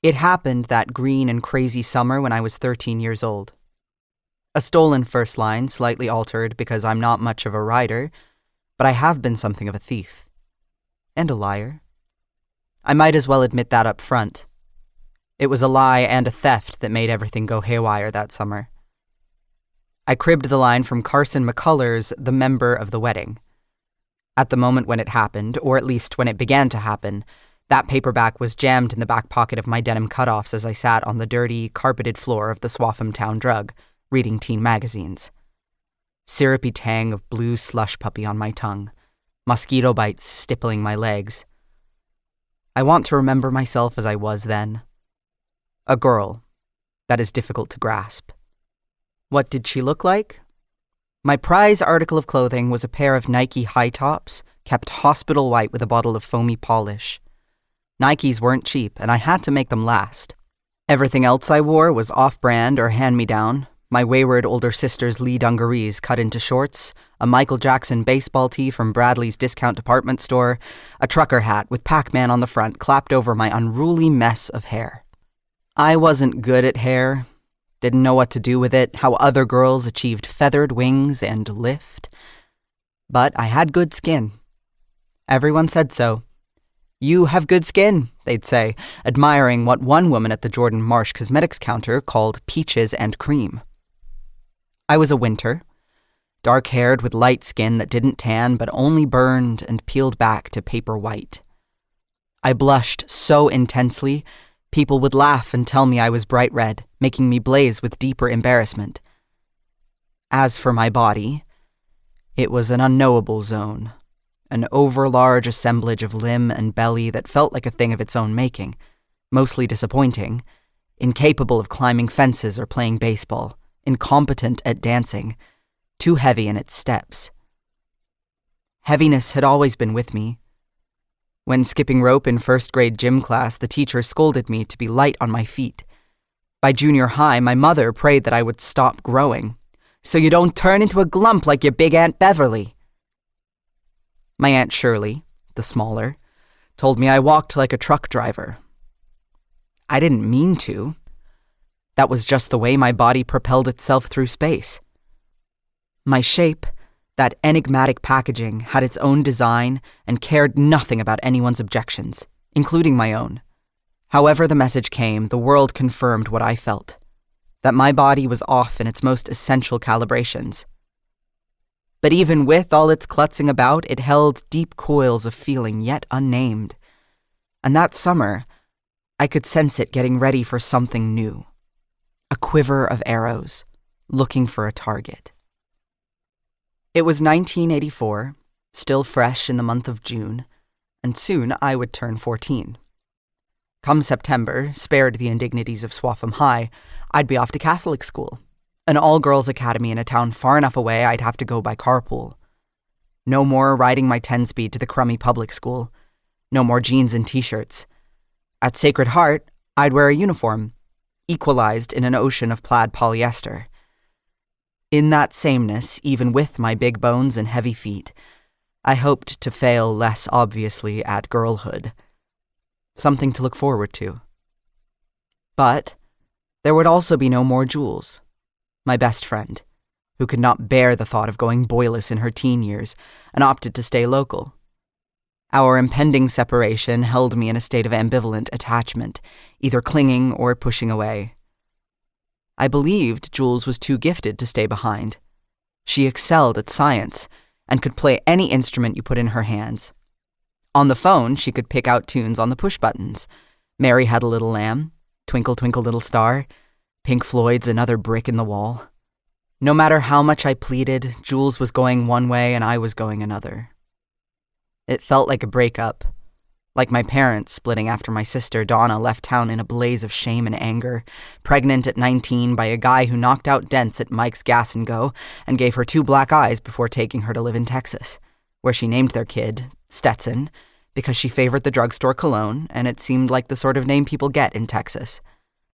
It happened that green and crazy summer when I was 13 years old. A stolen first line, slightly altered because I'm not much of a writer, but I have been something of a thief. And a liar. I might as well admit that up front. It was a lie and a theft that made everything go haywire that summer. I cribbed the line from Carson McCullers' The Member of the Wedding. At the moment when it happened, or at least when it began to happen, that paperback was jammed in the back pocket of my denim cutoffs as I sat on the dirty, carpeted floor of the Swaffham town drug, reading teen magazines. Syrupy tang of blue slush puppie on my tongue, mosquito bites stippling my legs. I want to remember myself as I was then. A girl. That is difficult to grasp. What did she look like? My prize article of clothing was a pair of Nike high tops, kept hospital white with a bottle of foamy polish. Nikes weren't cheap, and I had to make them last. Everything else I wore was off-brand or hand-me-down, my wayward older sister's Lee dungarees cut into shorts, a Michael Jackson baseball tee from Bradley's discount department store, a trucker hat with Pac-Man on the front clapped over my unruly mess of hair. I wasn't good at hair, didn't know what to do with it, how other girls achieved feathered wings and lift. But I had good skin. Everyone said so. "You have good skin," they'd say, admiring what one woman at the Jordan Marsh cosmetics counter called peaches and cream. I was a winter, dark-haired with light skin that didn't tan but only burned and peeled back to paper white. I blushed so intensely, people would laugh and tell me I was bright red, making me blaze with deeper embarrassment. As for my body, it was an unknowable zone. An overlarge assemblage of limb and belly that felt like a thing of its own making, mostly disappointing, incapable of climbing fences or playing baseball, incompetent at dancing, too heavy in its steps. Heaviness had always been with me. When skipping rope in first-grade gym class, the teacher scolded me to be light on my feet. By junior high, my mother prayed that I would stop growing, so you don't turn into a glump like your big Aunt Beverly. My Aunt Shirley, the smaller, told me I walked like a truck driver. I didn't mean to. That was just the way my body propelled itself through space. My shape, that enigmatic packaging, had its own design and cared nothing about anyone's objections, including my own. However the message came, the world confirmed what I felt, that my body was off in its most essential calibrations. But even with all its klutzing about, it held deep coils of feeling yet unnamed. And that summer, I could sense it getting ready for something new. A quiver of arrows, looking for a target. It was 1984, still fresh in the month of June, and soon I would turn 14. Come September, spared the indignities of Swaffham High, I'd be off to Catholic school. An all-girls academy in a town far enough away I'd have to go by carpool. No more riding my 10-speed to the crummy public school. No more jeans and t-shirts. At Sacred Heart, I'd wear a uniform, equalized in an ocean of plaid polyester. In that sameness, even with my big bones and heavy feet, I hoped to fail less obviously at girlhood. Something to look forward to. But there would also be no more Jules, my best friend, who could not bear the thought of going boyless in her teen years and opted to stay local. Our impending separation held me in a state of ambivalent attachment, either clinging or pushing away. I believed Jules was too gifted to stay behind. She excelled at science and could play any instrument you put in her hands. On the phone, she could pick out tunes on the push buttons. Mary Had a Little Lamb, Twinkle Twinkle Little Star, Pink Floyd's Another Brick in the Wall. No matter how much I pleaded, Jules was going one way and I was going another. It felt like a breakup, like my parents splitting after my sister Donna left town in a blaze of shame and anger, pregnant at 19 by a guy who knocked out dents at Mike's Gas and Go and gave her 2 black eyes before taking her to live in Texas, where she named their kid Stetson because she favored the drugstore cologne and it seemed like the sort of name people get in Texas.